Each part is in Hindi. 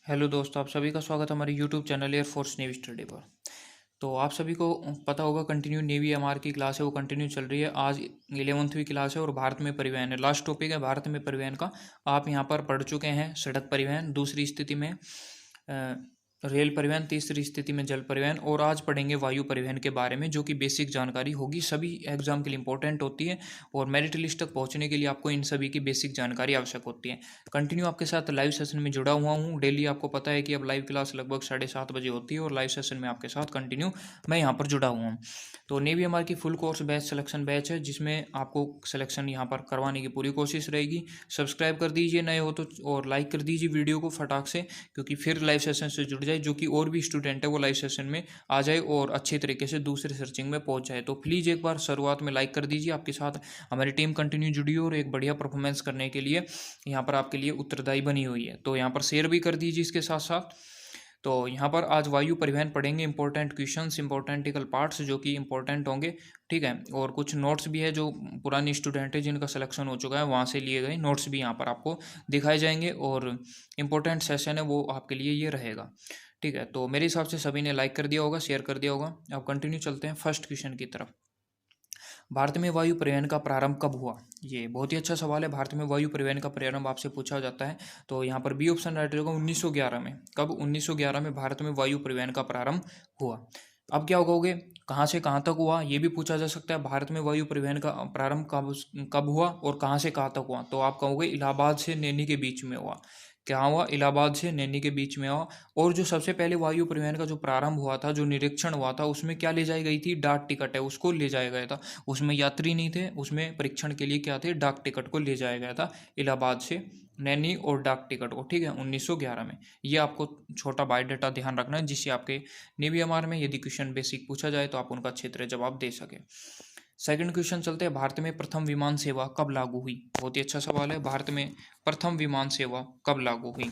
हेलो दोस्तों, आप सभी का स्वागत है हमारे YouTube channel air force navy study पर। तो आप सभी को पता होगा कंटिन्यू नेवी एमआर की क्लास है वो कंटिन्यू चल रही है। आज 11वीं क्लास है और भारत में परिवहन है। लास्ट टॉपिक है भारत में परिवहन का। आप यहाँ पर पढ़ चुके हैं सड़क परिवहन, दूसरी स्थिति में रेल परिवहन, तीसरी स्थिति में जल परिवहन, और आज पढ़ेंगे वायु परिवहन के बारे में, जो कि बेसिक जानकारी होगी, सभी एग्जाम के लिए इंपॉर्टेंट होती है और मेरिट लिस्ट तक पहुंचने के लिए आपको इन सभी की बेसिक जानकारी आवश्यक होती है। कंटिन्यू आपके साथ लाइव सेशन में जुड़ा हुआ हूँ डेली। आपको पता है कि अब लाइव क्लास लगभग 7:30 बजे होती है और लाइव सेशन में आपके साथ कंटिन्यू मैं यहाँ पर जुड़ा हुआ हूँ। तो नेवी एमआर की full course batch selection batch है, जिसमें आपको सिलेक्शन यहाँ पर करवाने की पूरी कोशिश रहेगी। सब्सक्राइब कर दीजिए नए हो तो, और लाइक कर दीजिए वीडियो को फटाक से, क्योंकि फिर लाइव सेशन से जुड़ जाए, जो कि और भी स्टूडेंट है वो लाइव सेशन में आ जाए और अच्छी तरीके से दूसरे सर्चिंग में पहुंच जाए। तो प्लीज़ एक बार शुरुआत में लाइक कर दीजिए। आपके साथ हमारी टीम कंटिन्यू जुड़ी हो और एक बढ़िया परफॉर्मेंस करने के लिए यहाँ पर आपके लिए उत्तरदायी बनी हुई है। तो यहाँ पर शेयर भी कर दीजिए इसके साथ साथ। तो यहाँ पर आज वायु परिवहन पढ़ेंगे, इंपॉर्टेंट क्वेश्चंस, इंपॉर्टेंटिकल पार्ट्स जो कि इंपॉर्टेंट होंगे, ठीक है। और कुछ नोट्स भी है जो पुरानी स्टूडेंट है जिनका सिलेक्शन हो चुका है, वहाँ से लिए गए नोट्स भी यहाँ पर आपको दिखाए जाएंगे और इम्पोर्टेंट सेशन है वो आपके लिए ये रहेगा, ठीक है। तो मेरे हिसाब से सभी ने लाइक कर दिया होगा, शेयर कर दिया होगा। अब कंटिन्यू चलते हैं फर्स्ट क्वेश्चन की तरफ। भारत में वायु परिवहन का प्रारंभ कब हुआ? ये बहुत ही अच्छा सवाल है। भारत में वायु परिवहन का प्रारंभ आपसे पूछा जाता है, तो यहाँ पर बी ऑप्शन राइट होगा 1911 में। कब? 1911 में भारत में वायु परिवहन का प्रारंभ हुआ। अब क्या कहोगे, कहाँ से कहाँ तक हुआ, ये भी पूछा जा सकता है। भारत में वायु परिवहन का प्रारंभ कब कब हुआ और कहाँ से कहाँ तक हुआ, तो आप कहोगे इलाहाबाद से नैनी के बीच में हुआ। क्या हुआ? इलाहाबाद से नैनी के बीच में हुआ। और जो सबसे पहले वायु परिवहन का जो प्रारंभ हुआ था, जो निरीक्षण हुआ था, उसमें क्या ले जाई गई थी? डाक टिकट है, उसको ले जाया गया था। उसमें यात्री नहीं थे, उसमें परीक्षण के लिए क्या थे? डाक टिकट को ले जाया गया था इलाहाबाद से नैनी, और डाक टिकट को, ठीक है, 1911 में। ये आपको छोटा बायोडाटा ध्यान रखना है, जिससे आपके नेवी एमआर में यदि क्वेश्चन बेसिक पूछा जाए तो आप उनका अच्छी तरह जवाब दे सके। सेकंड क्वेश्चन चलते हैं, भारत में प्रथम विमान सेवा कब लागू हुई? बहुत ही अच्छा सवाल है। भारत में प्रथम विमान सेवा कब लागू हुई?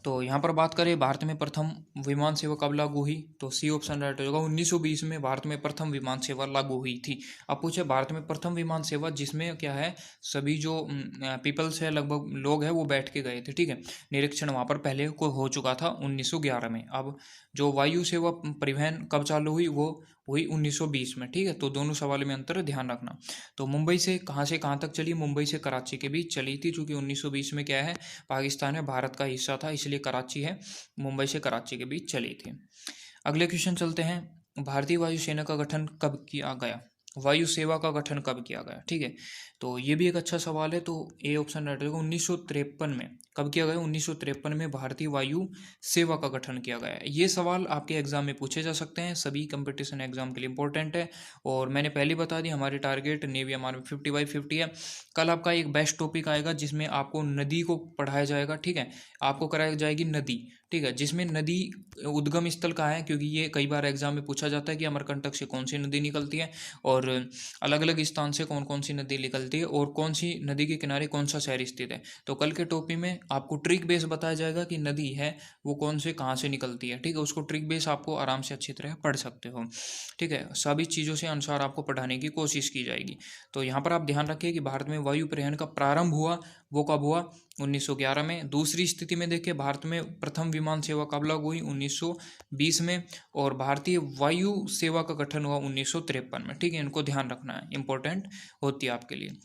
तो यहाँ पर बात करें भारत में प्रथम विमान सेवा कब लागू हुई, तो सी ऑप्शन राइट होगा 1920 में भारत में प्रथम विमान सेवा लागू हुई थी। अब पूछे भारत में प्रथम विमान सेवा, जिसमें क्या है, सभी जो पीपल्स है, लगभग लोग हैं, वो बैठ के गए थे, ठीक है। निरीक्षण वहाँ पर पहले को हो चुका था 1911 में। अब जो वायु सेवा परिवहन कब चालू हुई, वो हुई 1920 में, ठीक है। तो दोनों सवाल में अंतर ध्यान रखना। तो मुंबई से कहाँ तक चली? मुंबई से कराची के बीच चली थी, चूंकि 1920 में क्या है, पाकिस्तान है, भारत का हिस्सा था, इसलिए कराची है, मुंबई से कराची के बीच चली थी। अगले क्वेश्चन चलते हैं, भारतीय वायुसेना का गठन कब किया गया? वायु सेवा का गठन कब किया गया, ठीक है। तो ये भी एक अच्छा सवाल है। तो ए ऑप्शन राइट होगा 1953 में। कब किया गया? 1953 में भारतीय वायु सेवा का गठन किया गया है। ये सवाल आपके एग्जाम में पूछे जा सकते हैं, सभी कंपटीशन एग्जाम के लिए इंपॉर्टेंट है। और मैंने पहले बता दी, हमारी टारगेट नेवी एमआर में 50/50 है। कल आपका एक बेस्ट टॉपिक आएगा जिसमें आपको नदी को पढ़ाया जाएगा, ठीक है। आपको कराई जाएगी नदी, ठीक है, जिसमें नदी उद्गम स्थल कहाँ है, क्योंकि ये कई बार एग्जाम में पूछा जाता है कि अमरकंटक से कौन सी नदी निकलती है, और अलग अलग स्थान से कौन कौन सी नदी निकलती है, और कौन सी नदी के किनारे कौन सा शहर स्थित है। तो कल के टॉपिक में आपको ट्रिक बेस बताया जाएगा कि नदी है वो कौन से कहाँ से निकलती है, ठीक है। उसको ट्रिक बेस आपको आराम से अच्छी तरह पढ़ सकते हो, ठीक है। सभी चीज़ों से अनुसार आपको पढ़ाने की कोशिश की जाएगी। तो यहाँ पर आप ध्यान रखिए कि भारत में वायु परिवहन का प्रारंभ हुआ, वो कब हुआ? 1911 में। दूसरी स्थिति में देखिए, भारत में प्रथम विमान सेवा कब लागू हुई? 1920 में। और भारतीय वायु सेवा का गठन हुआ 1953 में, ठीक है। इनको ध्यान रखना है, इंपॉर्टेंट होती है आपके लिए।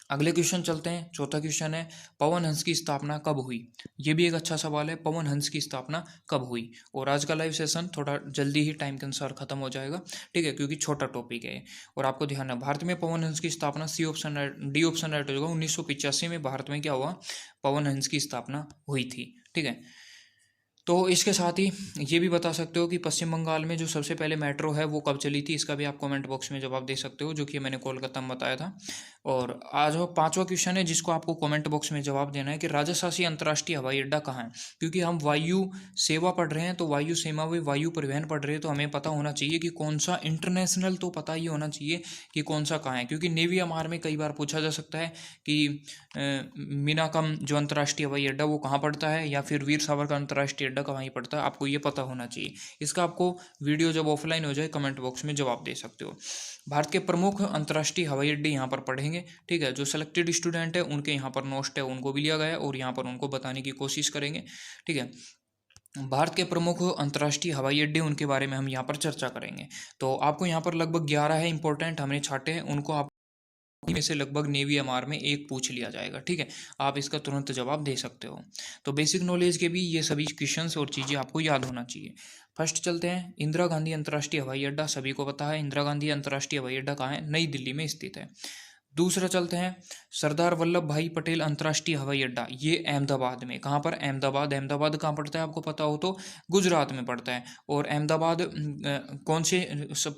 अगले क्वेश्चन चलते हैं, चौथा क्वेश्चन है, पवन हंस की स्थापना कब हुई? ये भी एक अच्छा सवाल है, पवन हंस की स्थापना कब हुई। और आज का लाइव सेशन थोड़ा जल्दी ही टाइम के अनुसार खत्म हो जाएगा, ठीक है, क्योंकि छोटा टॉपिक है। और आपको ध्यान है, भारत में पवन हंस की स्थापना C option D option right होगा 1985 में भारत में क्या हुआ? पवन हंस की स्थापना हुई थी, ठीक है। तो इसके साथ ही ये भी बता सकते हो कि पश्चिम बंगाल में जो सबसे पहले मेट्रो है वो कब चली थी, इसका भी आप कमेंट बॉक्स में जवाब दे सकते हो, जो कि मैंने कोलकाता में बताया था। और आज वो पांचवा क्वेश्चन है जिसको आपको कमेंट बॉक्स में जवाब देना है कि राजशाही अंतर्राष्ट्रीय हवाई अड्डा कहाँ है। क्योंकि हम वायु सेवा पढ़ रहे हैं, तो वायु सेवा में वायु परिवहन पढ़ रहे हैं, तो हमें पता होना चाहिए कि कौन सा इंटरनेशनल, तो पता ही होना चाहिए कि कौन सा कहाँ है। क्योंकि नेवी एमआर में कई बार पूछा जा सकता है कि मीनाकम जो अंतर्राष्ट्रीय हवाई अड्डा वो कहाँ पड़ता है, या फिर वीर सावरकर अंतर्राष्ट्रीय अड्डा का वहीं पड़ता है, आपको ये पता होना चाहिए। इसका आपको वीडियो जब ऑफलाइन हो जाए कमेंट बॉक्स में जवाब दे सकते हो। भारत के प्रमुख अंतर्राष्ट्रीय हवाई अड्डे यहाँ पर पढ़ेंगे, ठीक है। जो सिलेक्टेड स्टूडेंट है उनके यहाँ पर नोट है उनको भी लिया गया है और यहाँ पर उनको बताने की कोशिश करेंगे, ठीक है। भारत के प्रमुख अंतर्राष्ट्रीय हवाई अड्डे उनके बारे में हम यहाँ पर चर्चा करेंगे। तो आपको यहाँ पर लगभग 11 है इंपॉर्टेंट हमने छाटे हैं, उनको आप में से लगभग नेवी एमआर में एक पूछ लिया जाएगा, ठीक है। आप इसका तुरंत जवाब दे सकते हो। तो बेसिक नॉलेज के भी ये सभी क्वेश्चंस और चीज़ें आपको याद होना चाहिए। फर्स्ट चलते हैं, इंदिरा गांधी अंतर्राष्ट्रीय हवाई अड्डा, सभी को पता है इंदिरा गांधी अंतर्राष्ट्रीय हवाई अड्डा कहाँ है, नई दिल्ली में स्थित है। दूसरा चलते हैं, सरदार वल्लभ भाई पटेल अंतर्राष्ट्रीय हवाई अड्डा, ये अहमदाबाद में, कहाँ पर, अहमदाबाद। अहमदाबाद कहाँ पड़ता है आपको पता हो तो, गुजरात में पड़ता है। और अहमदाबाद कौन से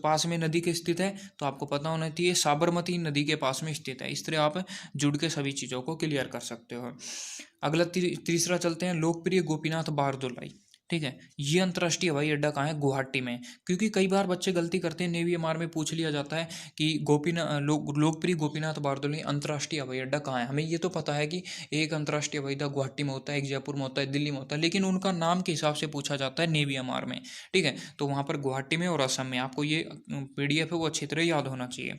पास में नदी के स्थित है, तो आपको पता होना चाहिए साबरमती नदी के पास में स्थित है। इस तरह आप जुड़ के सभी चीज़ों को क्लियर कर सकते हो। अगला तीसरा चलते हैं, लोकप्रिय गोपीनाथ बारदोलाई, ठीक है। ये अंतर्राष्ट्रीय हवाई अड्डा कहाँ है, गुवाहाटी में। क्योंकि कई बार बच्चे गलती करते हैं, नेवी एमआर में पूछ लिया जाता है कि लोकप्रिय गोपीनाथ बारदोलाई अंतर्राष्ट्रीय हवाई अड्डा कहाँ है। हमें ये तो पता है कि एक अंतर्राष्ट्रीय हवाई अड्डा गुवाहाटी में होता है, एक जयपुर में होता है, दिल्ली में होता है, लेकिन उनका नाम के हिसाब से पूछा जाता है नेवी एमआर में, ठीक है। तो वहाँ पर गुवाहाटी में और असम में, आपको ये PDF है वो अच्छी तरह याद होना चाहिए।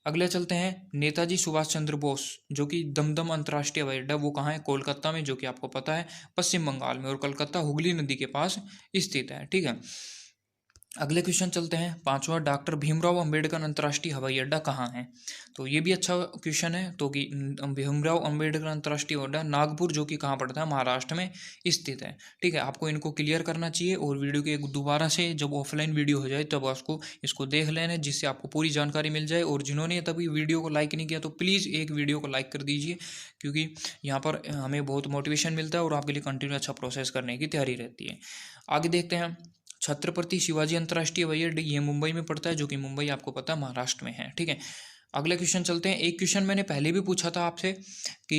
अगले चलते हैं, नेताजी सुभाष चंद्र बोस जो कि दमदम अंतर्राष्ट्रीय हवाई अड्डा, वो कहाँ है, कोलकाता में, जो कि आपको पता है पश्चिम बंगाल में, और कोलकाता हुगली नदी के पास स्थित है, ठीक है। अगले क्वेश्चन चलते हैं, पांचवा, डॉक्टर भीमराव अंबेडकर अंतर्राष्ट्रीय हवाई अड्डा कहाँ है। तो ये भी अच्छा क्वेश्चन है। तो कि भीमराव अंबेडकर अंतर्राष्ट्रीय हवाई अड्डा नागपुर, जो कि कहाँ पड़ता है, महाराष्ट्र में स्थित है, ठीक है। आपको इनको क्लियर करना चाहिए और वीडियो के दोबारा से जब ऑफलाइन वीडियो हो जाए तब आपको इसको देख लेना, जिससे आपको पूरी जानकारी मिल जाए। और जिन्होंने तभी वीडियो को लाइक नहीं किया तो प्लीज़ एक वीडियो को लाइक कर दीजिए, क्योंकि यहाँ पर हमें बहुत मोटिवेशन मिलता है और आपके लिए कंटिन्यू अच्छा प्रोसेस करने की तैयारी रहती है। आगे देखते हैं, छत्रपति शिवाजी अंतर्राष्ट्रीय हवाई अड्डा, ये मुंबई में पड़ता है, जो कि मुंबई आपको पता है महाराष्ट्र में है, ठीक है। अगले क्वेश्चन चलते हैं, एक क्वेश्चन मैंने पहले भी पूछा था आपसे कि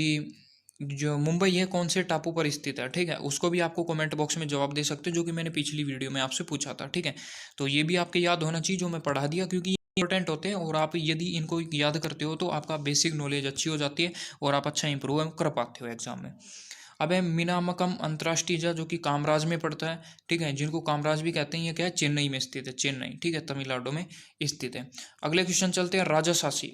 जो मुंबई है कौन से टापू पर स्थित है, ठीक है। उसको भी आपको कमेंट बॉक्स में जवाब दे सकते हो, जो कि मैंने पिछली वीडियो में आपसे पूछा था, ठीक है। तो ये भी आपके याद होना चाहिए जो मैं पढ़ा दिया, क्योंकि इंपॉर्टेंट होते हैं और आप यदि इनको याद करते हो तो आपका बेसिक नॉलेज अच्छी हो जाती है और आप अच्छा इंप्रूव कर पाते हो एग्जाम में। अब है मीनामकम अंतर्राष्ट्रीय जहाज, जो कि कामराज में पड़ता है, ठीक है। जिनको कामराज भी कहते हैं, ये क्या है, चेन्नई में स्थित है, चेन्नई, ठीक है, तमिलनाडु में स्थित है। अगले क्वेश्चन चलते हैं, राजशासी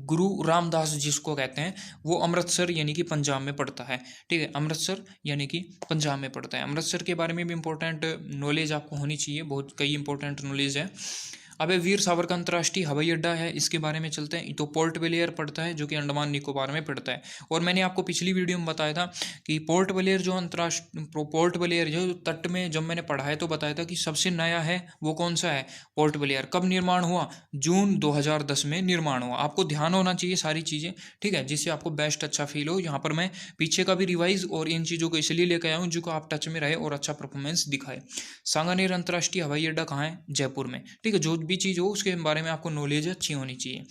गुरु रामदास जिसको कहते हैं, वो अमृतसर यानी कि पंजाब में पड़ता है, ठीक है। अमृतसर यानी कि पंजाब में पड़ता है। अमृतसर के बारे में भी इंपॉर्टेंट नॉलेज आपको होनी चाहिए, बहुत कई इंपॉर्टेंट नॉलेज है। अब वीर सावरकर अंतर्राष्ट्रीय हवाई अड्डा है, इसके बारे में चलते हैं। तो पोर्ट ब्लेयर पड़ता है, जो कि अंडमान निकोबार में पड़ता है। और मैंने आपको पिछली वीडियो में बताया था कि पोर्ट ब्लेयर जो पोर्ट ब्लेयर जो तट में जब मैंने पढ़ाया तो बताया था कि सबसे नया है वो कौन सा है, पोर्ट ब्लेयर। कब निर्माण हुआ, जून 2010 में निर्माण हुआ। आपको ध्यान होना चाहिए सारी चीज़ें, ठीक है, जिससे आपको बेस्ट अच्छा फील हो। यहाँ पर मैं पीछे का भी रिवाइज और इन चीज़ों को इसलिए लेकर आया हूँ जो को आप टच में रहे और अच्छा परफॉर्मेंस दिखाए। सांगानेर अंतर्राष्ट्रीय हवाई अड्डा कहाँ है, जयपुर में, ठीक है। जो भी चीज़ हो उसके बारे में आपको नॉलेज अच्छी होनी चाहिए।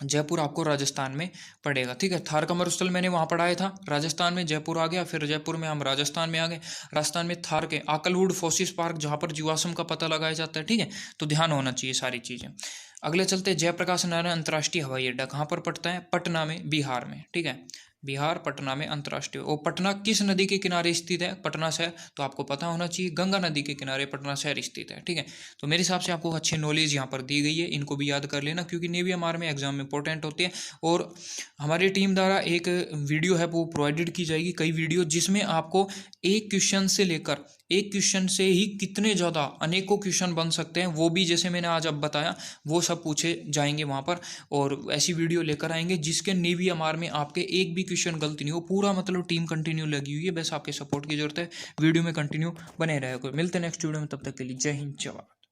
जयपुर आपको राजस्थान में पड़ेगा, ठीक है। थार का मरुस्थल मैंने वहाँ पढ़ाया था, राजस्थान में जयपुर आ गया, फिर जयपुर में हम राजस्थान में आ गए। राजस्थान में थार के आकलवुड फोसिस पार्क, जहाँ पर जीवाश्म का पता लगाया जाता है, ठीक है। तो ध्यान होना चाहिए सारी चीज़ें। अगले चलते हैं, जयप्रकाश नारायण अंतर्राष्ट्रीय हवाई अड्डा कहाँ पर पड़ता है, पटना में, बिहार में, ठीक है। बिहार, पटना में अंतर्राष्ट्रीय। और पटना किस नदी के किनारे स्थित है, पटना शहर, तो आपको पता होना चाहिए गंगा नदी के किनारे पटना शहर स्थित है, ठीक है। तो मेरे हिसाब से आपको अच्छी नॉलेज यहाँ पर दी गई है, इनको भी याद कर लेना, क्योंकि नेवी एमआर में एग्जाम में इंपॉर्टेंट होती है। और हमारी टीम द्वारा एक वीडियो है वो प्रोवाइडेड की जाएगी, कई वीडियो, जिसमें आपको एक क्वेश्चन से लेकर, एक क्वेश्चन से ही कितने ज़्यादा अनेकों क्वेश्चन बन सकते हैं, वो भी जैसे मैंने आज अब बताया वो सब पूछे जाएंगे वहाँ पर। और ऐसी वीडियो लेकर आएंगे जिसके नेवी एमआर में आपके एक भी क्वेश्चन गलती नहीं हो। पूरा मतलब टीम कंटिन्यू लगी हुई है, बस आपके सपोर्ट की जरूरत है। वीडियो में कंटिन्यू बने रहेगा। मिलते हैं नेक्स्ट वीडियो में, तब तक के लिए जय हिंद, जय भारत।